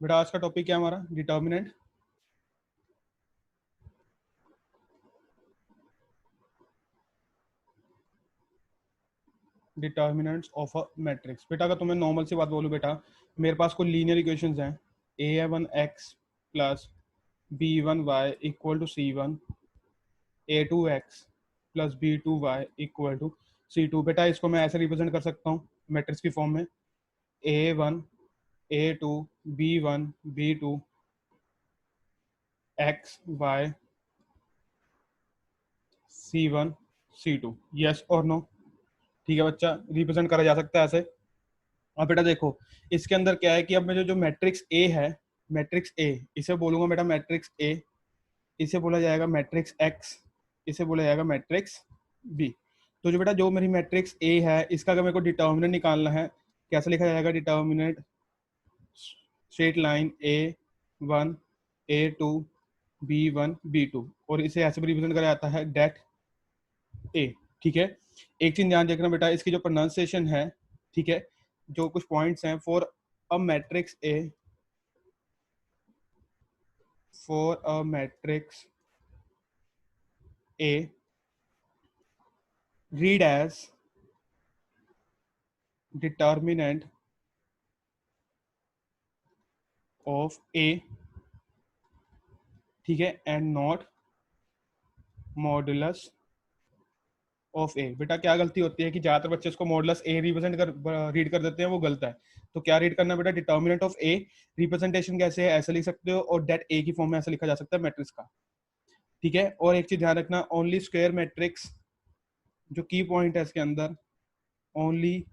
बेटा आज का टॉपिक क्या है हमारा? Determinant determinants of a matrix. बेटा अगर तुम्हें नॉर्मल सी बात बोलूं, बेटा मेरे पास कोई लीनियर इक्वेशंस हैं, a1x plus b1y equal to c1, a2x plus b2y equal to c2। बेटा इसको मैं ऐसे रिप्रेजेंट कर सकता हूँ मैट्रिक्स की फॉर्म में, a1 a2 b1 b2 x y c1 c2। Yes और नो? ठीक है बच्चा, रिप्रेजेंट करा जा सकता है ऐसे। अब बेटा देखो इसके अंदर क्या है कि अब मुझे जो मैट्रिक्स ए है, मैट्रिक्स ए, इसे बोलूंगा बेटा मैट्रिक्स ए, इसे बोला जाएगा मैट्रिक्स एक्स, इसे बोला जाएगा मैट्रिक्स बी। तो जो बेटा जो मेरी मैट्रिक्स ए है इसका अगर मेरे को डिटर्मिनेंट निकालना है, कैसे लिखा जाएगा? Determinant straight line a1 a2 b1 b2, और इसे ऐसे भी रिप्रेजेंट करा जाता है डेट ए। ठीक है, एक चीज ध्यान रखना बेटा, इसकी जो प्रोनाउंसिएशन है, ठीक है, जो कुछ पॉइंट्स हैं, for a matrix A, for a matrix A read as determinant of A, ठीक है, and not modulus of A. बेटा क्या गलती होती है कि ज्यादातर बच्चे इसको मॉडुलस ए रिप्रेजेंट कर रीड कर देते हैं, वो गलत है। तो क्या रीड करना बेटा? Determinant of A. रिप्रेजेंटेशन कैसे है? ऐसे लिख सकते हो, और डेट ए की फॉर्म में ऐसे लिखा जा सकता है मैट्रिक्स का। ठीक है, और एक चीज ध्यान रखना, ओनली स्क्वायर मैट्रिक्स, जो की पॉइंट है इसके अंदर, only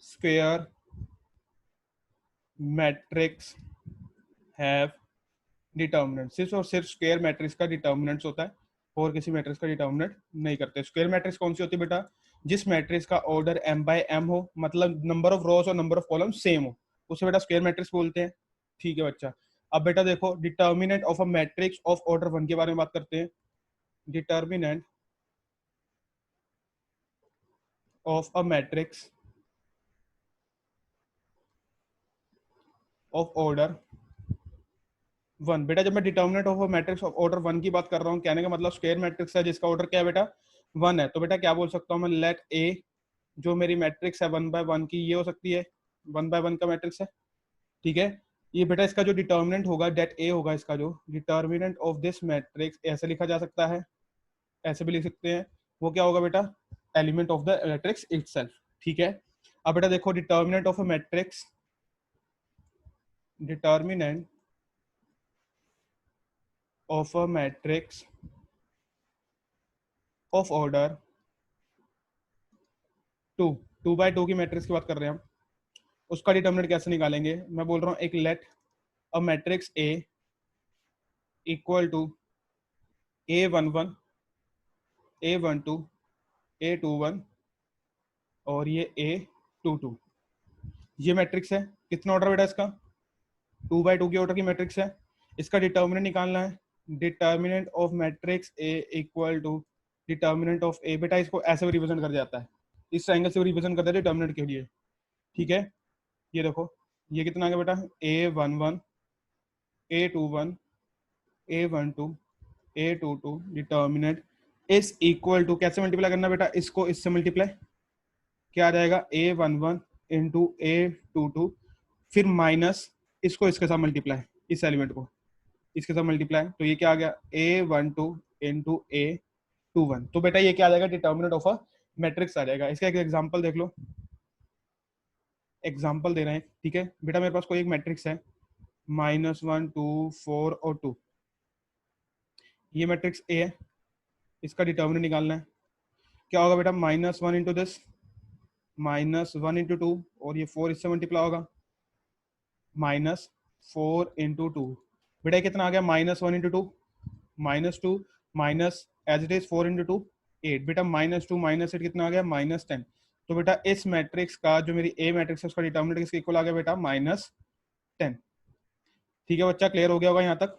square matrix have determinant. सिर्फ और सिर्फ स्क्वायर मैट्रिक्स का डिटर्मिनेंट्स होता है, और किसी मैट्रिक्स का डिटर्मिनेंट नहीं करते। स्क्वायर मैट्रिक्स कौन सी होती है बेटा? जिस मैट्रिक्स का ऑर्डर m बाय m हो, मतलब नंबर ऑफ रोज और नंबर ऑफ कॉलम सेम हो, उसे बेटा स्क्वायर मैट्रिक्स बोलते हैं। ठीक है बच्चा, अब बेटा देखो determinant of a matrix of order 1 के बारे में बात करते हैं। Determinant of a matrix of order 1। बेटा जब मैं determinant of a matrix of order 1 की बात कर रहा हूँ, कहने का मतलब स्क्वायर मैट्रिक्स है जिसका ऑर्डर क्या है बेटा? 1 है। तो बेटा क्या बोल सकता हूँ मैं? लेट ए, जो मेरी मैट्रिक्स है 1/1 की, ये हो सकती है 1/1 का मैट्रिक्स है। ठीक है, ये बेटा इसका जो डिटर्मिनेंट होगा डेट ए होगा, इसका जो डिटर्मिनेंट ऑफ दिस मैट्रिक्स ऐसे लिखा जा सकता है, ऐसे भी लिख सकते हैं। वो क्या होगा बेटा? Element of the matrix itself. ठीक है, अब बेटा देखो determinant of a matrix, determinant of a matrix of order 2, 2/2 की मैट्रिक्स की बात कर रहे हैं हम, उसका डिटर्मिनेंट कैसे निकालेंगे? मैं बोल रहा हूँ एक let a matrix A equal to a11 a12 a21 और ये a22। ये मैट्रिक्स है, कितना ऑर्डर बेटा इसका? 2/2 की ऑर्डर की मैट्रिक्स है। इसका डिटर्मिनेंट निकालना है, determinant of matrix A equal to determinant of A. बेटा इसको ऐसे भी रिप्रेजेंट कर जाता है, इस ट्रायंगल से भी रिप्रेजेंट करता है डिटर्मिनेंट के लिए। ठीक है, ये देखो ये कितना आ गया बेटा? a11 a21 a12 a22 determinant is equal to, कैसे मल्टीप्लाई करना बेटा? इसको इससे मल्टीप्लाई, क्या आ जाएगा? a11 इंटू a22, फिर माइनस इसको इसके साथ मल्टीप्लाई, इस एलिमेंट को इसके साथ मल्टीप्लाई, तो ये क्या आ गया? a12 into a21। तो बेटा ये क्या आ जाएगा? डिटर्मिनेंट ऑफ अ मैट्रिक्स आ जाएगा। इसका एक एग्जांपल देख लो, एग्जांपल दे रहे हैं। ठीक है बेटा, मेरे पास कोई एक मैट्रिक्स है -1 2 4 और 2, ये मैट्रिक्स ए है, इसका डिटर्मिनेंट निकालना है। क्या होगा बेटा? -1 इंटू दिस, -1 इंटू 2, और ये 4 इससे मल्टीप्लाई होगा, -4 इंटू 2। बेटा कितना आ गया? -1 into 2 -2 minus as it is 4 into 2 8। बेटा -2 -8 कितना आ गया? -10। तो बेटा इस मैट्रिक्स का जो मेरी ए मैट्रिक्स है उसका डिटर्मिनेंट किसके इक्वल आ गया बेटा? -10। ठीक है बच्चा, क्लियर हो गया होगा यहाँ तक।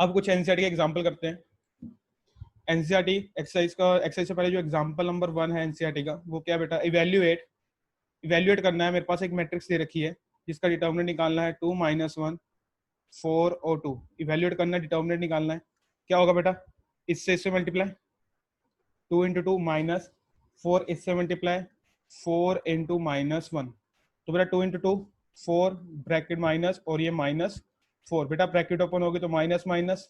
अब कुछ एनसीईआरटी के एग्जाम्पल करते हैं। एनसीईआरटी एक्सरसाइज से पहले जो एग्जाम्पल नंबर 1 है एनसीईआरटी का, वो क्या बेटा? इवेल्युएट करना है। मेरे पास एक मैट्रिक्स दे रखी है, जिसका डिटर्मिनेंट निकालना है 2 - 1 4 और 2, इवेल्युएट करना है, डिटर्मिनेंट निकालना है। क्या होगा बेटा, इससे मल्टीप्लाई 2 × 2 -4, इससे मल्टीप्लाई 4 × -1, तो बेटा 2 × 2 4 ब्रैकेट माइनस और ये -4, बेटा ब्रैकेट ओपन होगी तो माइनस माइनस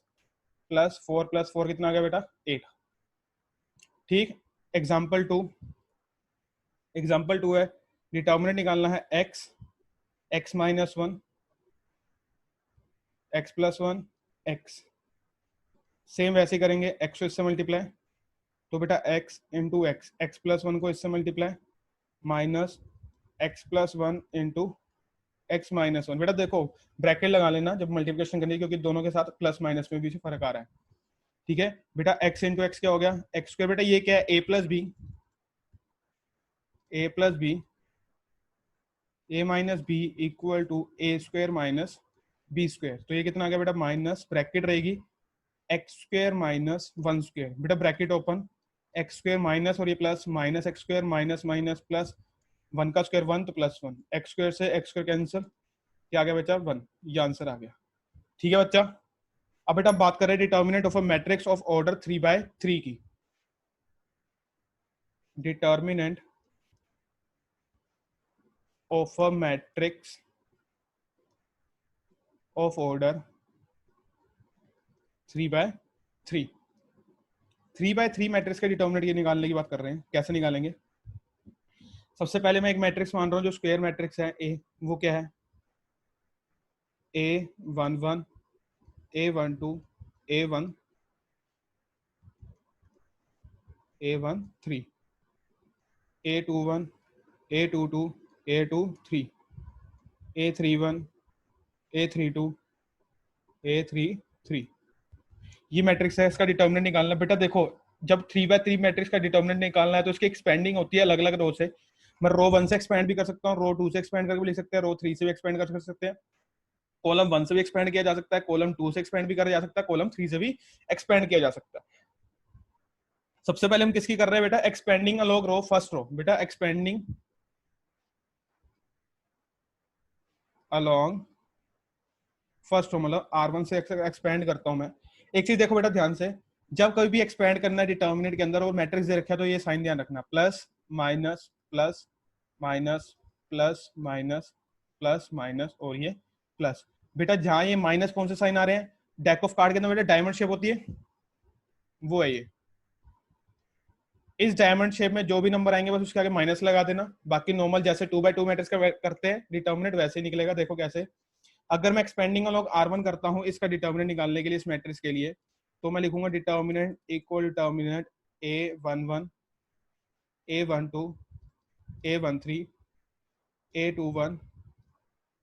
+4 + 4 कितना आ गया बेटा 8। ठीक, एग्जाम्पल 2 है, डिटर्मिनेंट निकालना है x -1 x + 1 x, सेम वैसे करेंगे, x को इससे मल्टीप्लाई, तो बेटा x × x + 1 को इससे मल्टीप्लाई माइनस x + 1 × x - 1, बेटा देखो ब्रैकेट लगा लेना जब मल्टीप्लिकेशन करनी, क्योंकि दोनों के साथ प्लस माइनस में भी फर्क आ रहा है। ठीक है बेटा, x × x क्या हो गया x², बेटा ये क्या है a + b, a + b, a - b = a² - b², तो ये कितना आ गया बेटा माइनस, ब्रैकेट रहेगी x² - 1², बेटा ब्रैकेट ओपन, x² माइनस और ये plus, minus x² minus minus plus 1 का स्क्वायर 1 तो +1, x² से x² कैंसिल, क्या आ गया बच्चा 1, ये आंसर आ गया। ठीक है बच्चा, अब बेटा बात कर रहे हैं determinant of a matrix of order 3/3 की। Determinant of a matrix of order 3/3, 3/3 matrix के डिटर्मिनेंट ये निकालने की बात कर रहे हैं। कैसे निकालेंगे, सबसे पहले मैं एक मैट्रिक्स मान रहा हूं जो स्क्वायर मैट्रिक्स है ए, वो क्या है A11 A12 A1 A13 A21 A22 A23 A31 A32 A33, ये मैट्रिक्स है, इसका डिटर्मिनेंट निकालना। बेटा देखो जब 3/3 मैट्रिक्स का डिटर्मिनेंट निकालना है तो इसकी एक्सपेंडिंग होती है अलग अलग रो से। मैं रो 1 से एक्सपेंड भी कर सकता हूँ, रो 2 से एक्सपेंड करके भी लिख सकते हैं, रो 3 से भी एक्सपेंड कर सकते हैं, कॉलम 1 से भी एक्सपेंड किया जा सकता है, कॉलम 2 से एक्सपेंड भी किया जा सकता है, कॉलम 3 से भी एक्सपेंड किया जा सकता है। सबसे पहले हम किसकी कर रहे हैं बेटा, expanding along row first row, बेटा एक्सपेंडिंग अलोंग फर्स्ट रो, मतलब R1 से एक्सपेंड करता हूं मैं। एक चीज देखो बेटा ध्यान से, जब कभी भी एक्सपेंड करना है डिटर्मिनेंट के अंदर और मैट्रिक्स दे रखा है तो ये साइन ध्यान रखना, plus minus plus minus plus minus plus minus और ये प्लस। बेटा जहां ये माइनस कौन से साइन आ रहे हैं, डेक ऑफ कार्ड के अंदर बेटा डायमंड शेप होती है, वो है ये। इस डायमंड शेप में जो भी नंबर आएंगे बस उसके आगे माइनस लगा देना, बाकी नॉर्मल जैसे 2/2 मैट्रिक्स का करते हैं डिटर्मिनेंट वैसे ही निकलेगा। देखो कैसे, अगर मैं एक्सपेंडिंग अलॉन्ग R1 करता हूं इसका डिटर्मिनेंट निकालने के लिए इस मैट्रिक्स के लिए, तो मैं लिखूंगा determinant equal determinant A11 A12 A13 A21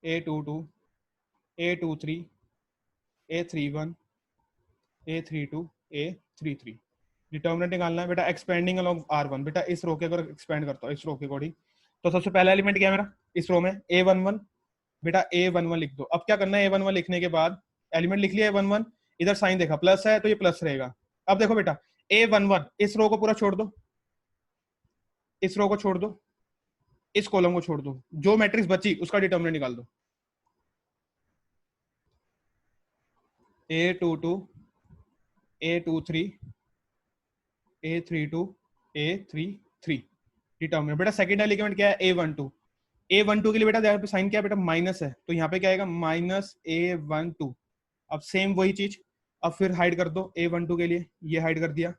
A22 A23 A31 A32 A33, determinant निकालना है बेटा एक्सपेंडिंग अलॉन्ग R1। बेटा इस रो के अगर एक्सपेंड करता हूँ इस रो के अकॉर्डिंग, तो सबसे पहला एलिमेंट क्या है मेरा इस रो में A11, बेटा A11 लिख दो। अब क्या करना है, A11 लिखने के बाद एलिमेंट लिख लिया A11, इधर साइन देखा प्लस है तो ये प्लस रहेगा। अब देखो बेटा A11 इस रो को पूरा छोड़ दो, इस रो को छोड़ दो, इस कॉलम को छोड़ दो, जो मैट्रिक्स बची उसका डिटर्मिनेंट निकाल दो। A22 A23 A32 A33 determinant. बेटा सेकंड एलिमेंट क्या है A12, A12 के लिए बेटा यहाँ पे साइन क्या है बेटा माइनस है, तो यहाँ पे क्या आएगा माइनस A12। अब सेम वही चीज, अब फिर हाइड कर दो A12 के लिए, ये हाइड कर दिया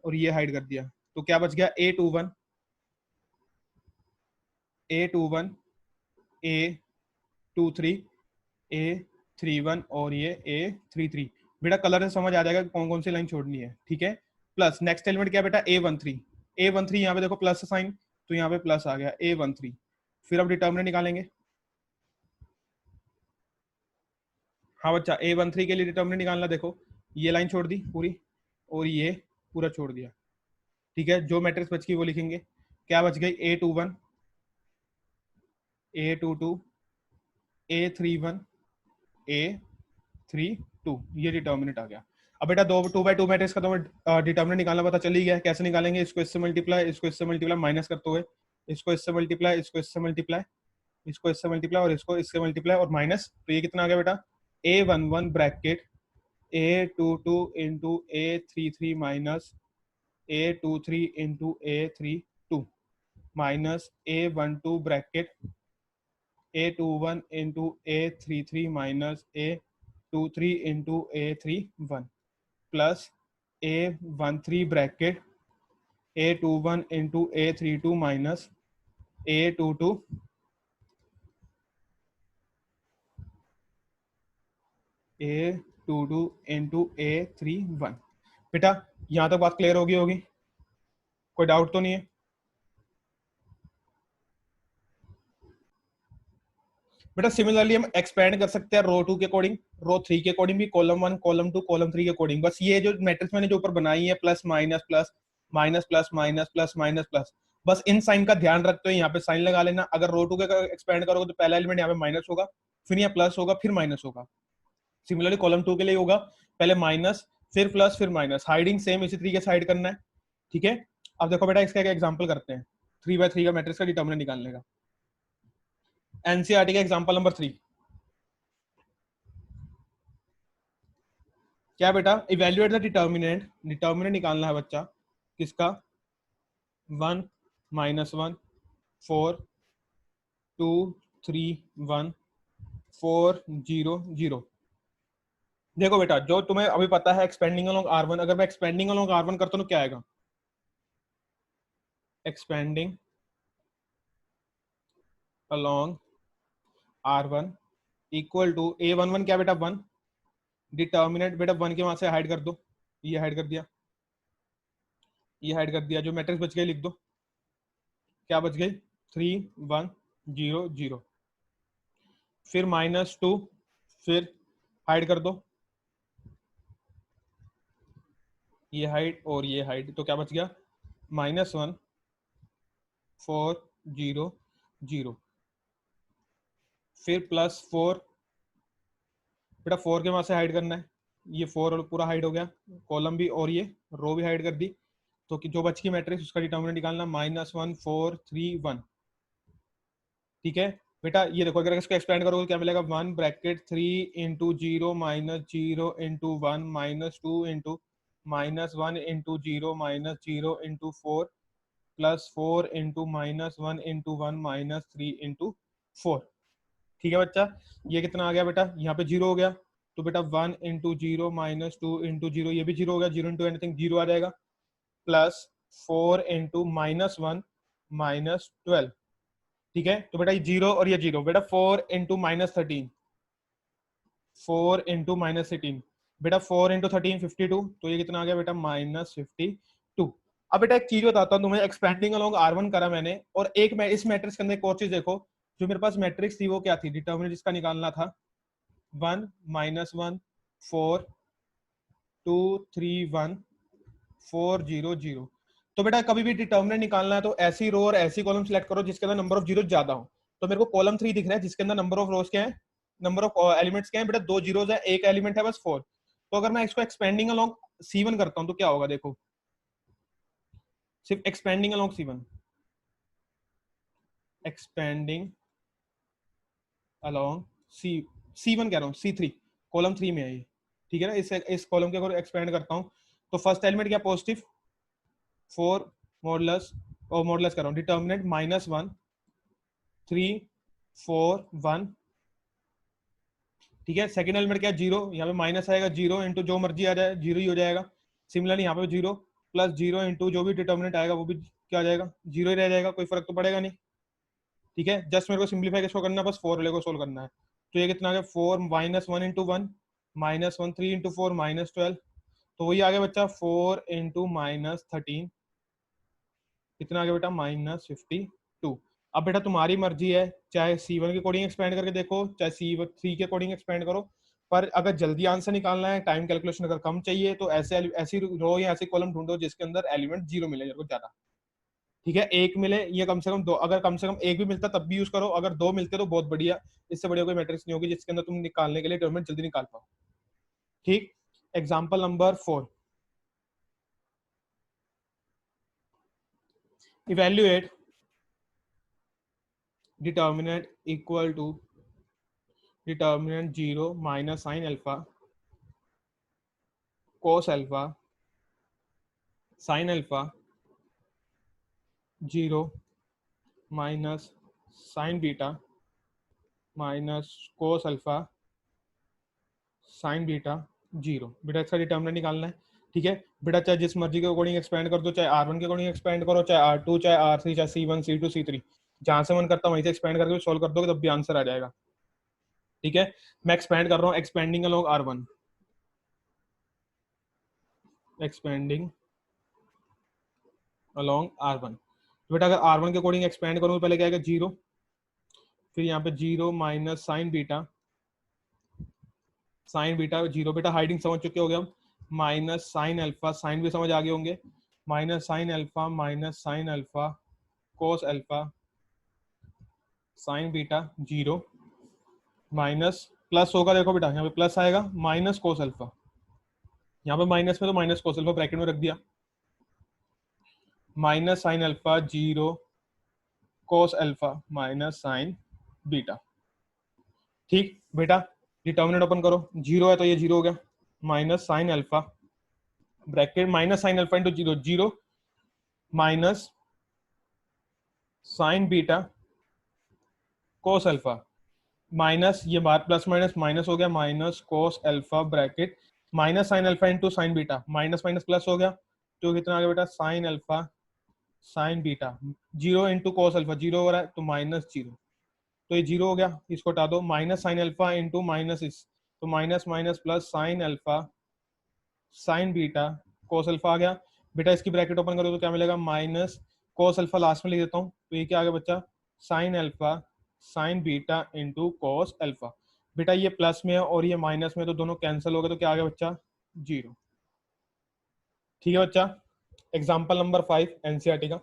और ये हाइड कर दिया, तो क्या बच गया A21 A21 A23 A31 और ये A33। बेटा कलर से समझ आ जाएगा कौन कौन सी लाइन छोड़नी है। ठीक है, प्लस नेक्स्ट एलिमेंट क्या बेटा A13, A13 यहाँ पे देखो प्लस साइन, तो यहाँ पे प्लस आ गया A13। फिर अब डिटर्मिनेंट निकालेंगे। हाँ बच्चा A13 के लिए डिटर्मिनेंट निकालना, देखो ये लाइन छोड़ दी पूरी और ये पूरा छोड़ दिया। ठीक है, जो मैट्रिक्स बच गई वो लिखेंगे, क्या बच गई A21 A22 A31 A32, ये डिटर्मिनेंट आ गया। अब बेटा 2/2 मैट्रिक्स का तो डिटर्मिनेंट निकालना पता चल ही गया, कैसे निकालेंगे, इसको इससे मल्टीप्लाई, इसको इससे मल्टीप्लाई माइनस करते हुए, इसको इससे मल्टीप्लाई, इसको इससे मल्टीप्लाई, इसको इससे मल्टीप्लाई और इसको इससे मल्टीप्लाई और माइनस, तो ये कितना आ गया बेटा, A11 bracket A22 into A33 minus A23 into A32 minus A12 bracket A21 into A33 minus A23 into A31 plus A13 bracket A21 into A32 minus A22 A22 into A31। बेटा यहां तक बात क्लियर होगी? कोई doubt तो नहीं है? बेटा सिमिलरली हम एक्सपेंड कर सकते हैं रो 2 के अकॉर्डिंग, रो 3 के अकॉर्डिंग भी, कॉलम 1 कॉलम 2 कॉलम 3 के अकॉर्डिंग। बस ये जो मैट्रिक्स मैंने जो ऊपर बनाई है plus minus plus minus plus minus plus minus plus, बस इन साइन का ध्यान रखते हो, यहाँ पे साइन लगा लेना। अगर रो 2 के एक्सपेंड करोगे तो पहला एलिमेंट यहाँ पे माइनस होगा, फिर यहाँ प्लस होगा, फिर माइनस होगा। सिमिलरली कॉलम 2 के लिए होगा पहले माइनस फिर प्लस फिर माइनस, हाइडिंग सेम इसी तरीके से हाइड करना है। ठीक है, अब देखो बेटा इसका एक एग्जाम्पल करते हैं 3/3 का मैट्रिक्स का डिटर्मिनेंट निकालने का। एनसीईआरटी का एग्जाम्पल नंबर 3 क्या बेटा, इवेल्युएट द डिटर्मिनेंट, डिटर्मिनेंट निकालना है बच्चा किसका, 1 -1 4 2 3 1 4 0 0। देखो बेटा जो तुम्हें अभी पता है एक्सपेंडिंग अलोंग R1, अगर मैं एक्सपेंडिंग अलोंग R1 करता हूं तो क्या आएगा, expanding along R1 equal to A11 क्या बेटा 1, डिटर्मिनेंट बेटा 1 के वहां से हाइड कर दो, ये हाइड कर दिया, ये हाइड कर दिया, जो मैट्रिक्स बच गई लिख दो, क्या बच गई 3 1 0 0, फिर -2, फिर हाइड कर दो, ये हाइड और ये हाइड, तो क्या बच गया -1 4 0 0, फिर +4, बेटा 4 के वहां से हाइड करना है, ये 4 पूरा हाइड हो गया, कॉलम भी और ये रो भी हाइड कर दी, तो कि जो बच की मैट्रिक्स उसका डिटर्मिनेंट निकालना -1 4 3 1। ठीक है बेटा, ये देखो अगर इसको एक्सपेंड करोगे तो क्या मिलेगा, 1 bracket 3 into 0 -0 into 1 -2 into -1 into 0 -0 into 4 +4 into -1 into 1 -3 into 4। ठीक है बच्चा, ये कितना आ गया बेटा, यहाँ पे 0 हो गया, तो बेटा 1 इंटू 0 -2 इंटू 0, ये भी 0 हो गया, 0 इंटू एनीथिंग 0 आ जाएगा, +4 इंटू -1 -12। ठीक है, तो बेटा ये 0 और ये 0, बेटा 4 इंटू -13, 4 इंटू -18, बेटा 4 इंटू 13 52, तो ये कितना आ गया बेटा -52। अब बेटा एक चीज बताता हूँ तुम्हें, एक्सपेंडिंग अलोंग R1 करा मैंने, और एक मैं इस मैट्रिक्स के अंदर एक और चीज देखो, जो मेरे पास मैट्रिक्स थी वो क्या थी, डिटर्मिनेंट जिसका निकालना था 1 -1 4 2 3 1 4 0 0। तो बेटा कभी भी डिटर्मिनेंट निकालना है तो ऐसी रो और ऐसी कॉलम सिलेक्ट करो जिसके अंदर नंबर ऑफ जीरो ज्यादा हो। तो मेरे को कॉलम 3 दिख रहा है जिसके अंदर नंबर ऑफ रोज क्या है, नंबर ऑफ एलिमेंट्स क्या है बेटा, 2 जीरोज है, एक एलिमेंट है बस 4। तो अगर मैं इसको एक्सपेंडिंग अलोंग C1 करता हूं तो क्या होगा, देखो सिर्फ expanding along C1, expanding along C1 कह रहा हूँ, C3 कॉलम 3 में है ये। ठीक है ना, इस कॉलम के अगर एक्सपेंड करता हूँ तो फर्स्ट एलिमेंट क्या पॉजिटिव 4 मॉडुलस, और मॉडुलस कर रहा हूँ डिटर्मिनेंट -1 3 4 1। ठीक है, सेकंड एलिमेंट क्या है 0, यहाँ पे माइनस आएगा, 0 इंटू जो मर्जी आ जाए 0 ही हो जाएगा। सिमिलरली यहाँ पे 0 +0 इंटू जो भी डिटर्मिनेंट आएगा वो भी क्या आ जाएगा, 0 ही रह जाएगा, कोई फर्क तो पड़ेगा नहीं। ठीक है, जस्ट मेरे को सिंप्लीफाई किसको करना है, बस 4 वाले को सोल्व करना है। तो ये कितना आ गया 4 -1 इंटू 1 -1 3 इंटू 4 -12, तो वही आ गया बच्चा 4 इंटू -13, कितना आ गया बेटा -52। अब बेटा तुम्हारी मर्जी है, चाहे C1 के अकॉर्डिंग एक्सपेंड करके देखो, चाहे C3 के अकॉर्डिंग एक्सपेंड करो, पर अगर जल्दी आंसर निकालना है, टाइम कैलकुलेशन अगर कम चाहिए, तो ऐसी रो या ऐसी कॉलम ढूंढो जिसके अंदर एलिमेंट 0 मिले ज्यादा। ठीक है, एक मिले या कम से कम दो, अगर कम से कम एक भी मिलता तब भी यूज करो, अगर दो मिलते तो बहुत बढ़िया, इससे बढ़िया कोई मैट्रिक्स नहीं होगी जिसके अंदर तुम निकालने के लिए डिटरमिनेंट जल्दी निकाल पाओ। ठीक, example number 4, evaluate determinant equal to determinant 0 minus sine alpha cos alpha sine alpha 0 minus sine beta minus cos alpha sine beta 0। बेटा इसका डिटर्मिनेंट निकालना है। ठीक है बेटा, चाहे जिस मर्जी के अकॉर्डिंग एक्सपेंड कर दो, चाहे R1 के अकॉर्डिंग एक्सपेंड करो, चाहे R2, चाहे R3, चाहे C1, C2, C3, जहां से मन करता वहीं से एक्सपेंड करके सॉल्व कर दोगे तब भी आंसर आ जाएगा। ठीक है, मैं एक्सपेंड कर रहा हूँ, expanding along R1, expanding along R1। तो बेटा अगर R1 के अकॉर्डिंग एक्सपेंड करूँ तो पहले क्या आएगा 0, फिर यहाँ पे 0 माइनस साइन बीटा 0। बेटा हाइडिंग समझ चुके हो गए हम। माइनस साइन अल्फा, साइन भी समझ आ गए होंगे, minus sine alpha cos alpha sine beta 0 minus plus होगा, देखो बेटा यहाँ पे प्लस आएगा माइनस कोस अल्फा, यहाँ पे माइनस में तो माइनस कोस अल्फा ब्रैकेट में रख दिया, minus sine alpha 0 cos alpha minus sine beta. ठीक बेटा, डिटर्मिनेंट ओपन करो, 0 है तो ये 0 हो गया, minus sine alpha bracket minus sine alpha into 0, 0 minus sine beta cos alpha minus ये बार प्लस माइनस माइनस हो गया, minus cos alpha bracket minus sine alpha into sine beta, minus minus plus हो गया, तो कितना आ गया बेटा sign alpha sine beta 0 into cos alpha, 0 हो रहा है तो माइनस 0, तो ये 0 हो गया, इसको हटा दो, minus sine alpha into minus इस, तो minus minus plus sine alpha sine beta cos alpha आ गया। बेटा इसकी ब्रैकेट ओपन करो तो क्या मिलेगा, माइनस कोस अल्फा लास्ट में लिख देता हूँ, तो ये क्या आ गया बच्चा sign alpha sine beta into cos alpha. बेटा ये प्लस में है और ये माइनस में, तो दोनों कैंसिल हो गए, तो क्या आ गया बच्चा 0। ठीक है बच्चा, एग्जाम्पल नंबर 5 एनसीईआरटी का,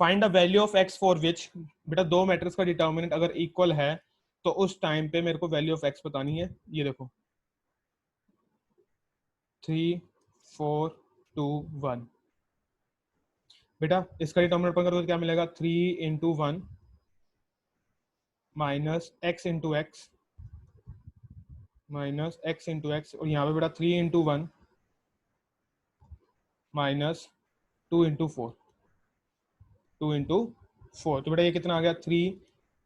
find the value of x for which, बेटा दो मैट्रिक्स का डिटर्मिनेंट अगर इक्वल है तो उस टाइम पे मेरे को वैल्यू ऑफ एक्स बतानी है। ये देखो 3 4 2 1, बेटा इसका डिटर्मिनेंट ओपन करो तो क्या मिलेगा 3 into 1 minus x into x minus x into x, और यहाँ पे बेटा 3 इंटू 1 माइनस 2 इंटू 4, 2 इंटू 4, तो बेटा ये कितना आ गया 3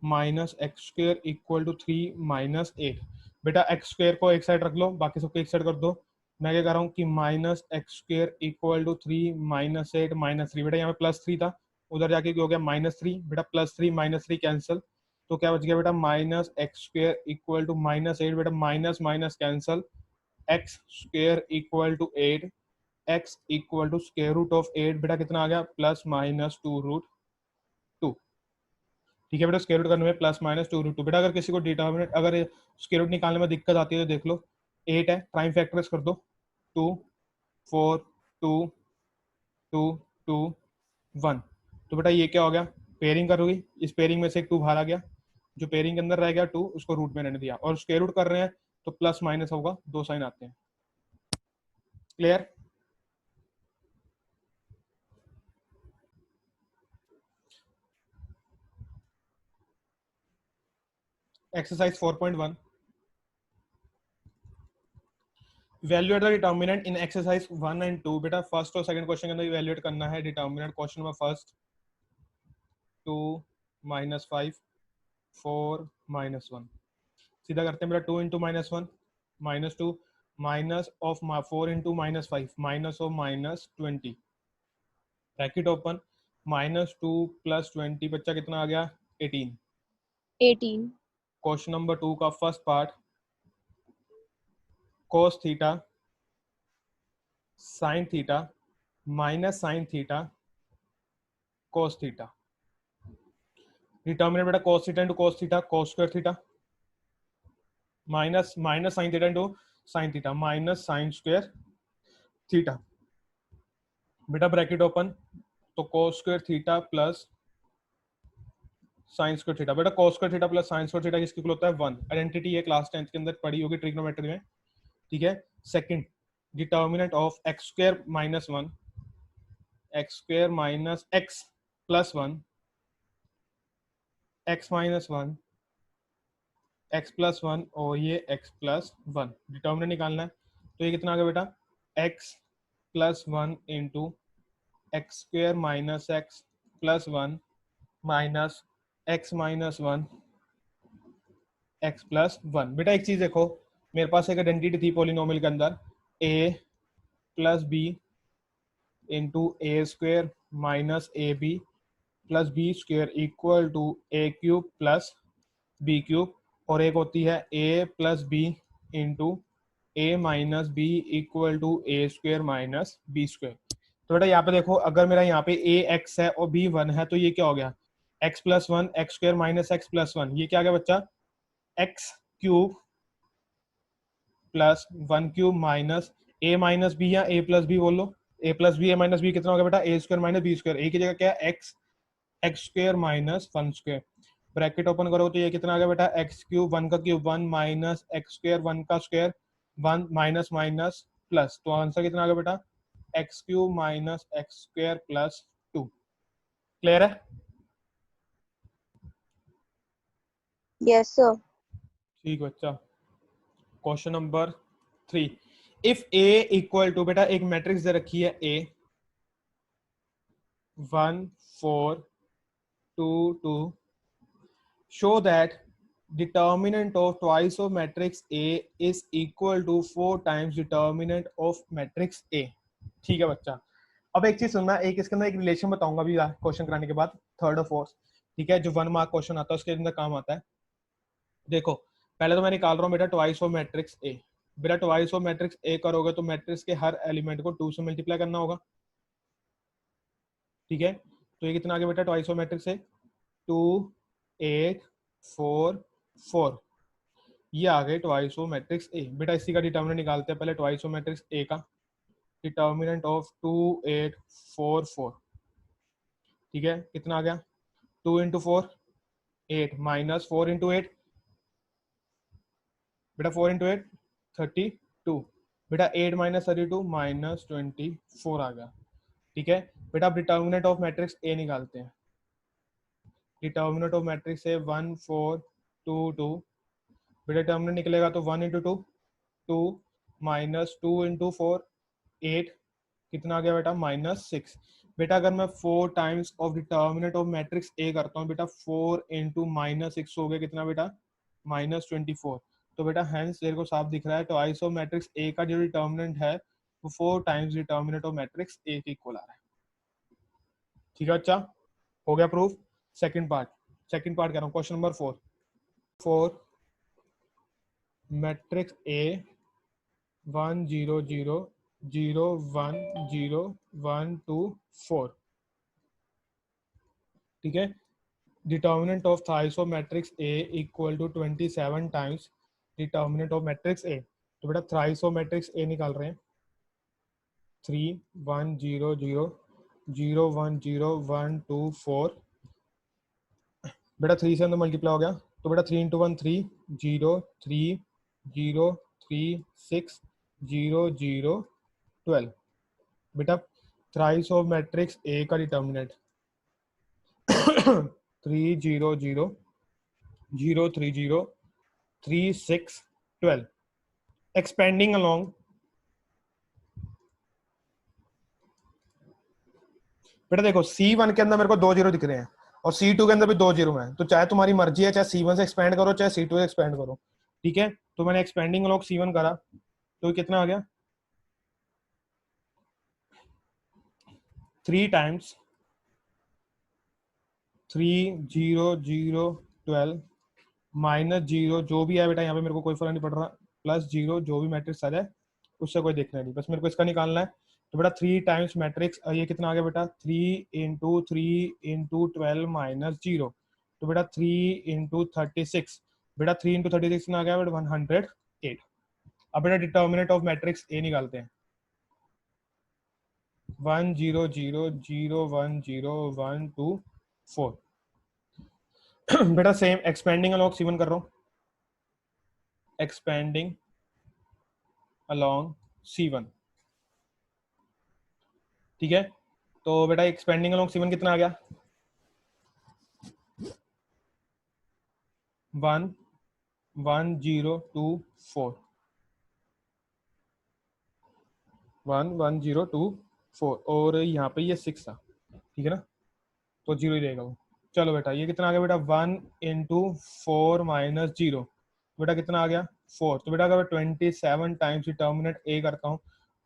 minus x square equal to 3 minus 8। बेटा एक्स स्क्र को एक साइड रख लो, बाकी सबको एक साइड कर दो। मैं क्या कर रहा हूँ कि minus x square equal to 3 minus 8 minus 3, बेटा यहाँ पे प्लस 3 था, उधर जाके क्या हो गया माइनस 3, बेटा प्लस 3 माइनस 3 कैंसिल, तो क्या बच गया बेटा minus x square equal to minus 8, बेटा minus minus cancel, x square equal to 8, x equal to square root of 8, बेटा कितना आ गया प्लस माइनस 2 रूट 2। ठीक है बेटा, स्क्वायर रूट करने में प्लस माइनस 2 रूट 2। बेटा अगर किसी को डिटर्मिनेंट अगर स्क्वायर रूट निकालने में दिक्कत आती है तो देख लो, 8 है प्राइम फैक्टर्स कर दो, 2 4 2 2 2 1, तो बेटा ये क्या हो गया पेयरिंग करोगी, इस पेयरिंग में से एक 2 बाहर आ गया, जो पेयरिंग के अंदर रह गया 2 उसको रूट में रहने दिया, और स्क्वायर रूट कर रहे हैं तो प्लस माइनस होगा, दो साइन आते हैं। Clear? Exercise 4.1, valuate the determinant in exercise 1 and 2। बेटा फर्स्ट और सेकंड क्वेश्चन के अंदर वैल्यूएट करना है determinant, question number first 2 minus 5 4 minus 1, सीधा करते हैं बेटा 2 into minus 1 minus 2 minus of 4 into minus 5 minus of minus 20, bracket open, minus 2 plus 20 बच्चा कितना आ गया 18। 18 क्वेश्चन नंबर 2 का first part, cos theta sine theta minus sine theta cos theta, determinant बेटा cos theta into cos theta cos square theta minus minus sine theta into sine theta minus sine square theta, बेटा bracket open, तो cos square theta plus sine square theta, बेटा cos square theta plus sine square theta किसकी equal होता है 1, identity ये class 10th के अंदर पढ़ी होगी ट्रिग्नोमेट्री में। ठीक है, second determinant of x square minus 1 x square minus x plus one, x minus one, x plus one और ये एक्स प्लस वन, डिटर्मिनेंट निकालना है। तो ये कितना आ गया बेटा, x plus one into x square minus x plus one minus x minus one x plus one. बेटा एक चीज देखो, मेरे पास एक आइडेंटिटी थी पॉलिनोमियल के अंदर, a plus b into a square minus a b plus b square equal to a cube plus b cube, और एक होती है a plus b into a minus b equal to a square minus b square. तो बेटा यहाँ पे देखो, अगर मेरा यहाँ पे ए एक्स है और बी वन है, तो ये क्या हो गया, x plus one x square minus x plus one, ये क्या आ गया बच्चा, x cube plus one cube minus a minus b या ए प्लस बी बोल लो, a plus b a minus b कितना हो गया बेटा, a square minus b square, a की जगह क्या है x, x square minus one square, bracket open करो तो ये कितना आ गया बेटा, एक्स क्यूब वन का cube one minus x square one का square one minus minus plus, तो आंसर कितना आ गया बेटा, x cube minus x square plus two. Clear है? Yes sir. ठीक बच्चा, question number 3, if a equal to, बेटा एक मैट्रिक्स दे रखी है ए 1 4 2 2, show that determinant of twice of matrix A is equal to 4 times determinant of matrix A। ठीक है बच्चा, अब एक चीज सुनना, एक इसके अंदर एक रिलेशन बताऊंगा अभी क्वेश्चन कराने के बाद, थर्ड और फोर्थ, ठीक है, जो 1 मार्क क्वेश्चन आता है उसके अंदर काम आता है। देखो पहले तो मैं निकाल रहा हूँ बेटा ट्वाइस ऑफ मैट्रिक्स ए, बेटा ट्वाइस ऑफ मैट्रिक्स ए करोगे तो मैट्रिक्स के हर एलिमेंट को 2 से मल्टीप्लाई करना होगा, ठीक है। तो ये कितना आ गया बेटा, ट्वाइस ऑफ मैट्रिक्स ए 2 8 4 4, ये आ गए ट्वाइस ऑफ मैट्रिक्स ए। बेटा इसी का डिटर्मिनेंट निकालते हैं पहले, ट्वाइस ऑफ मैट्रिक्स ए का डिटर्मिनेंट ऑफ 2 8 4 4, ठीक है, कितना आ गया, 2 इंटू 4 8 माइनस 4 इंटू 8, बेटा 4 इंटू 8 32, बेटा 8 माइनस 32 माइनस 24 आ गया, ठीक है। बेटा अब डिटर्मिनेंट ऑफ मैट्रिक्स ए निकालते हैं, डिटर्मिनेंट ऑफ मैट्रिक्स ए 1 4 2 2, बेटा डिटर्मिनेंट निकलेगा तो 1 इंटू 2 2 माइनस 2 इंटू 4 8, कितना आ गया बेटा, माइनस 6। बेटा अगर मैं 4 times of determinant of matrix ए करता हूँ बेटा, 4 इंटू माइनस 6 हो गया कितना बेटा, माइनस 24। तो बेटा हैंस तेरे को साफ दिख रहा है ट्वाइस ऑफ मैट्रिक्स ए का जो डिटर्मिनेंट है वो 4 टाइम्स डिटर्मिनेंट ऑफ मैट्रिक्स ए के इक्वल आ रहा है। ठीक है अच्छा, हो गया प्रूफ। सेकंड पार्ट कह रहा हूँ, क्वेश्चन नंबर 4 मैट्रिक्स ए 1 0 0 0 1 0 1 2 4, ठीक है। Determinant of thrice of matrix A equal to 27 times determinant of matrix A. तो बेटा थ्राइस ऑफ मैट्रिक्स ए निकाल रहे हैं, 3 1 0 0 0 1 0 1 2 4, बेटा 3 से अंदर मल्टीप्लाई हो गया, तो बेटा 3 इंटू 1 3 0 3 0 3 6 0 0 12। बेटा थ्राइस ऑफ मैट्रिक्स ए का डिटर्मिनेंट 3 0 0 0 3 0 3 6 12, एक्सपेंडिंग अलोंग, बेटा देखो C1 के अंदर मेरे को 2 जीरो दिख रहे हैं और C2 के अंदर भी 2 जीरो है, तो चाहे तुम्हारी मर्जी है, चाहे C1 से एक्सपेंड करो चाहे C2 से एक्सपेंड करो, ठीक है। तो मैंने एक्सपेंडिंग अलोंग C1 करा, तो कितना आ गया, 3 टाइम्स 3 0 0 12 माइनस 0 जो भी है बेटा यहाँ पे मेरे को कोई फर्क नहीं पड़ रहा, प्लस 0 जो भी मैट्रिक्स आ जाए उससे कोई देखना नहीं, बस मेरे को इसका निकालना है। तो बेटा 3 टाइम्स मैट्रिक्स, ये कितना आ गया बेटा, 3 इंटू 3 इंटू 12 माइनस 0, तो बेटा 3 इंटू 36, बेटा 3 इंटू 36 कितना आ गया बेटा, 108। अब बेटा डिटर्मिनेंट ऑफ मैट्रिक्स ए निकालते हैं, 1 0 0 0 1 0 1 2 4, बेटा सेम एक्सपेंडिंग अलॉन्ग C1 कर रहा हूँ, एक्सपेंडिंग अलॉन्ग C1, ठीक है। तो बेटा एक्सपेंडिंग अलॉन्ग C1 कितना आ गया, 1 1 0 2 4 1 1 0 2 4 और यहाँ पे ये 6 था, ठीक है ना, तो 0 ही रहेगा वो। चलो बेटा ये कितना आ गया बेटा, 1 इंटू 4 माइनस 0, बेटा कितना आ गया 4। तो बेटा अगर मैं 27 टाइम्स डिटर्मिनेंट ए करता हूँ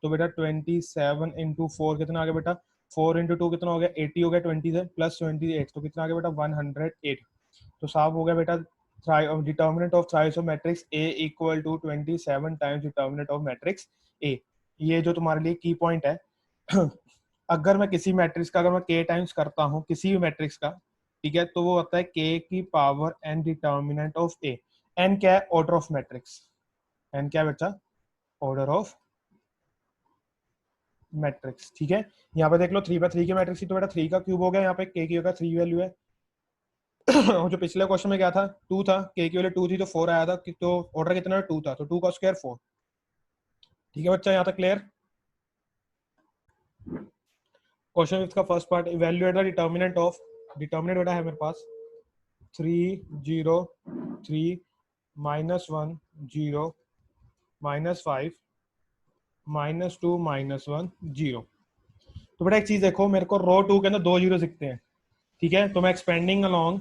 तो बेटा 27 इंटू 4 कितना आ गया बेटा, 4 इंटू 2 कितना हो गया 80 हो गया, 20 से प्लस 28 तो कितना आ गया बेटा 108। तो साफ हो गया बेटा determinant of thrice of matrix A equal to 27 times determinant of matrix A. ये जो तुम्हारे लिए की पॉइंट है अगर मैं किसी मैट्रिक्स का अगर मैं के टाइम्स करता हूँ किसी भी मैट्रिक्स का, ठीक है, तो वो होता है के की power N determinant of A. N क्या है, ऑर्डर ऑफ मैट्रिक्स। एन क्या है बच्चा, ऑर्डर ऑफ मैट्रिक्स, ठीक है। यहाँ पे देख लो 3/3 की मैट्रिक्स थी तो बेटा 3 का क्यूब हो गया, यहाँ पे के की होगा 3 वैल्यू है और जो पिछले क्वेश्चन में क्या था 2 था, के की वैल्यू 2 थी तो 4 आया था, तो ऑर्डर कितना 2 था, तो 2 का स्क्वायर 4। ठीक है बच्चा, यहाँ तक क्लियर। क्वेश्चन का first part, evaluate the determinant of, determinant बेटा है मेरे पास 3 0 3 -1 0 -5 -2 -1 0। तो बेटा एक चीज देखो, मेरे को रो 2 के अंदर 2 जीरो दिखते हैं, ठीक है, तो मैं एक्सपेंडिंग अलोंग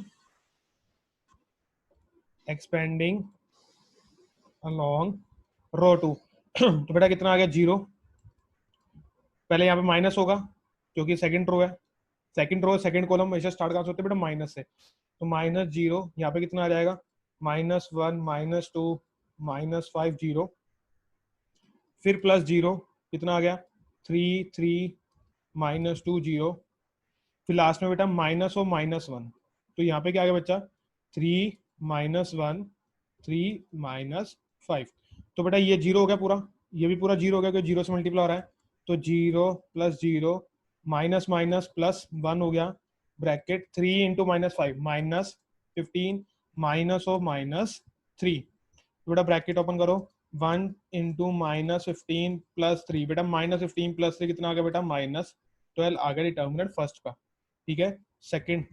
रो 2 तो बेटा कितना आ गया 0। पहले यहाँ पे माइनस होगा क्योंकि सेकंड रो है, सेकंड रो सेकंड कॉलम हमेशा स्टार्ट कहाँ से होते हैं बेटा, माइनस से, तो -0 यहाँ पे कितना आ जाएगा -1 -2 -5 0, फिर +0 कितना आ गया 3 3 -2 0, फिर लास्ट में बेटा माइनस और -1, तो यहाँ पे क्या आ गया बच्चा 3 -1 3 -5। तो बेटा ये 0 हो गया पूरा, ये भी पूरा 0 हो गया क्योंकि 0 से मल्टीप्लाई हो रहा है, तो 0 + 0 माइनस माइनस प्लस 1 हो गया, ब्रैकेट 3 इंटू -5 -15 माइनस और -3, तो बेटा ब्रैकेट ओपन करो 1 इंटू -15 + 3, बेटा -15 + 3 कितना आ गया बेटा -12 आ गया डिटर्मिनेंट फर्स्ट का, ठीक है। सेकंड,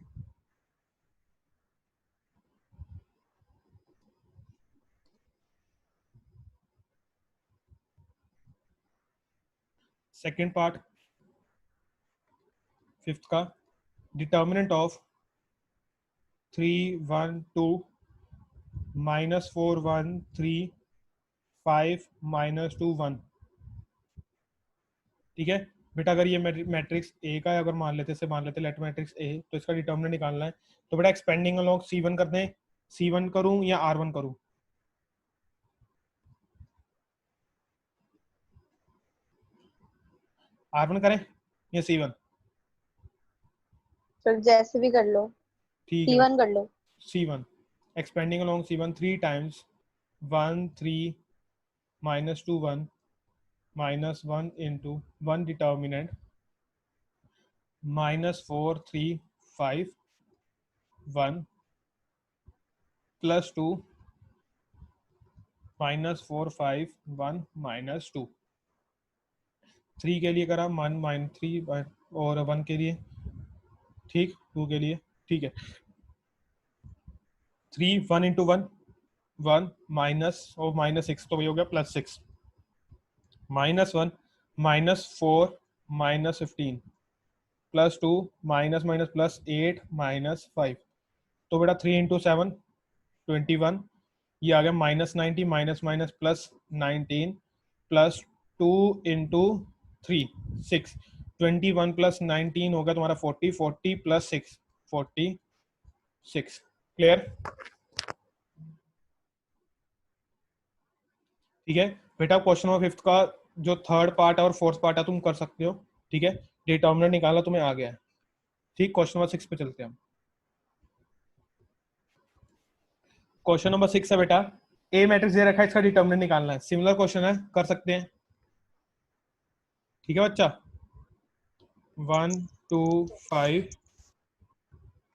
सेकंड पार्ट फिफ्थ का, डिटर्मिनेंट ऑफ 3 1 2 -4 1 3 5 -2 1, ठीक है बेटा। अगर ये मैट्रिक्स ए का है, अगर मान लेते से मान लेते लेट मैट्रिक्स ए, तो इसका डिटर्मिनेंट निकालना है, तो बेटा एक्सपेंडिंग अलोंग C1 कर दें, C1 करूं या R1 करूं, R1 करें या C1, चल जैसे भी कर लो, ठीक है C1 कर लो। C1 expanding along C1 3 times 1 3 -2 1 -1 into 1 determinant -4 3 5 1 +2 -4 5 1 -2, 3 के लिए करा 1 -3 और 1 के लिए, ठीक, 2 के लिए, ठीक है। 3 1 इंटू 1 1 माइनस और -6 तो वही हो गया +6 -1 -4 -15 +2 माइनस माइनस +8 -5, तो बेटा 3 इंटू 7 21, ये आ गया -90 माइनस माइनस +19 +2 इंटू 3 6, 21 +19 हो गया तुम्हारा 40, 40 + 6 46, क्लियर, ठीक है बेटा। क्वेश्चन नंबर 5 का जो थर्ड पार्ट और फोर्थ पार्ट है तुम कर सकते हो, ठीक है, डिटर्मिनेंट निकाला तुम्हें आ गया है, ठीक। क्वेश्चन नंबर 6 पे चलते हैं हम। क्वेश्चन नंबर 6 है बेटा, ए मैट्रिक्स दे रखा है, इसका डिटर्मिनेंट निकालना है, सिमिलर क्वेश्चन है, कर सकते हैं, ठीक है बच्चा। 1 2 5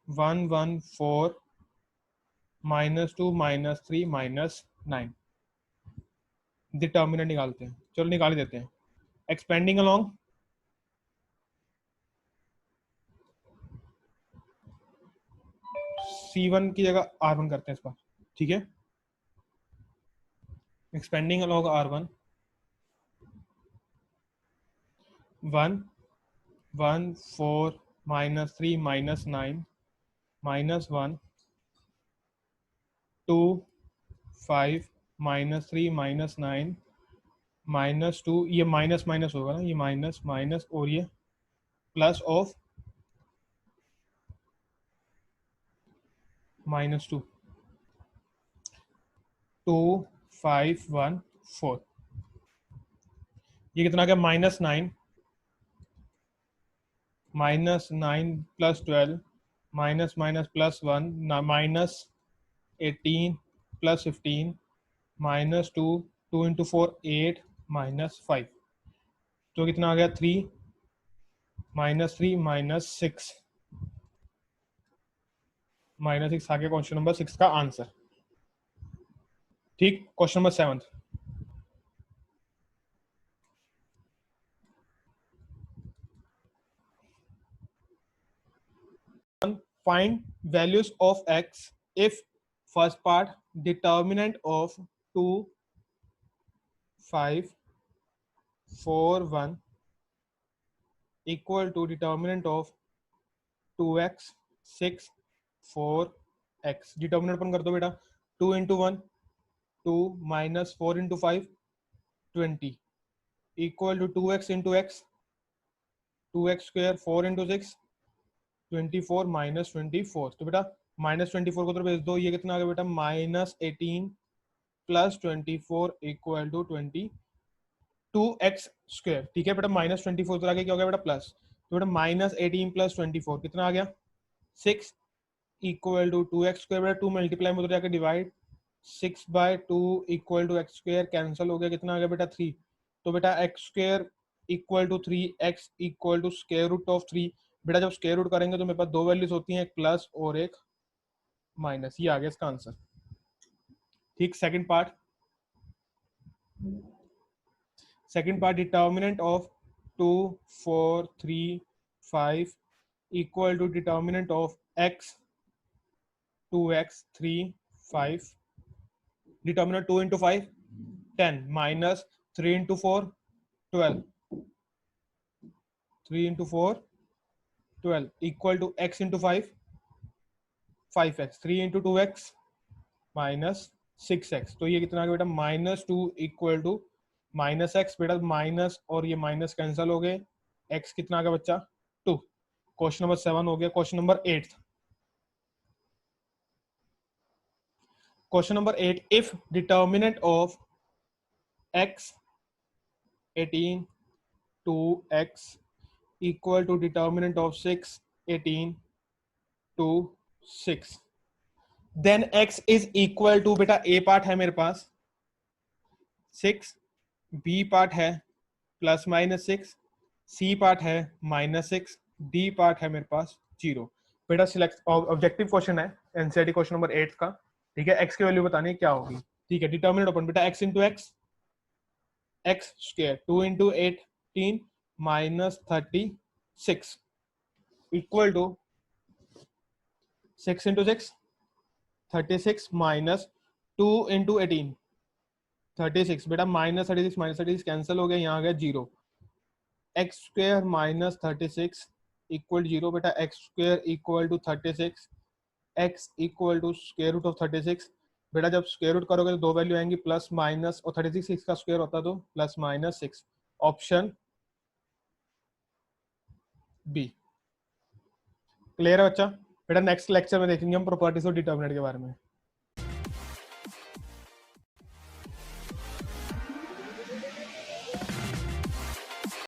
1 1 4 -2 -3 -9, डिटर्मिनेंट निकालते हैं, चलो निकाल ही देते हैं। एक्सपेंडिंग अलोंग C1 की जगह R1 करते हैं इस बार, ठीक है, expanding along R1 1 1 4 minus 3 minus 9 minus 1 2 5 minus 3 minus 9 minus 2, ये माइनस माइनस होगा ना, ये माइनस माइनस और ये प्लस ऑफ माइनस 2 2 5 1 4, ये कितना आ गया -9 -9 plus 12 minus minus plus 1 -18 plus 15 -2 2 into 4 8 -5, तो कितना आ गया 3 -3 -6 -6 आ गया क्वेश्चन नंबर 6 का आंसर। ठीक, question number 7, find values of x if first part determinant of 2 5 4 1 equal to determinant of 2x 6 4 x। Determinant अपन कर दो बेटा, 2 into 1 2 minus 4 into 5 20 equal to 2x into x 2x square 4 into 6 24 minus 24। तो बेटा -24 को तो भेज दो, ये कितना आ गया बेटा -18 plus 24 equal to 22x square. ठीक है बेटा, -24 तो आगे क्या हो गया बेटा प्लस, तो बेटा -18 प्लस 24 कितना आ गया 6 इक्वल टू 2x स्क्वायर। बेटा 2 मल्टीप्लाई में तो जाकर divide 6/2 equal to x square, cancel हो गया, कितना आ गया बेटा 3। तो बेटा x square equal to 3x equal to square root of 3। बेटा जब स्क्वायर रूट करेंगे तो मेरे पास दो वैल्यूज होती हैं, एक प्लस और एक माइनस, ये आ गया इसका आंसर। ठीक, second part determinant of 2 4 3 5 equal to determinant of x 2x 3 5, determinant 2 into 5 10 minus 3 into 4 12 3 into 4 12 equal to x into 5 5x 3 into 2x minus 6x। तो ये कितना आ गया बेटा -2 इक्वल टू -x। बेटा माइनस और ये माइनस कैंसिल हो गए, x कितना आ गया बच्चा 2। क्वेश्चन नंबर 7 हो गया। Question number 8, question number 8, if determinant of x 18 2x equal to determinant of 6 18 2 6, then x is equal to, बेटा a पार्ट है मेरे पास 6, b पार्ट है प्लस माइनस 6, c पार्ट है -6, d पार्ट है मेरे पास 0। बेटा सिलेक्ट, ऑब्जेक्टिव क्वेश्चन है एनसीईआरटी क्वेश्चन नंबर 8 का। ठीक है, x की वैल्यू बतानी है क्या होगी। ठीक है, डिटर्मिनेंट ओपन, बेटा x into x square 2 into 18 minus 36 equal to 6 into 6 36 minus 2 into 18 36। बेटा -36 -36 कैंसिल हो गया, यहाँ आ गया 0। X square minus 36 equal 0। बेटा x square equal to 36, x equal to square root of 36। बेटा जब स्क्वायर रूट करोगे तो दो वैल्यू आएंगी प्लस माइनस, और 36 6 का स्क्वायर होता तो plus minus 6। Option B. Clear है बच्चा? बेटा नेक्स्ट लेक्चर में देखेंगे हम प्रॉपर्टीज ऑफ डिटर्मिनेंट के बारे में।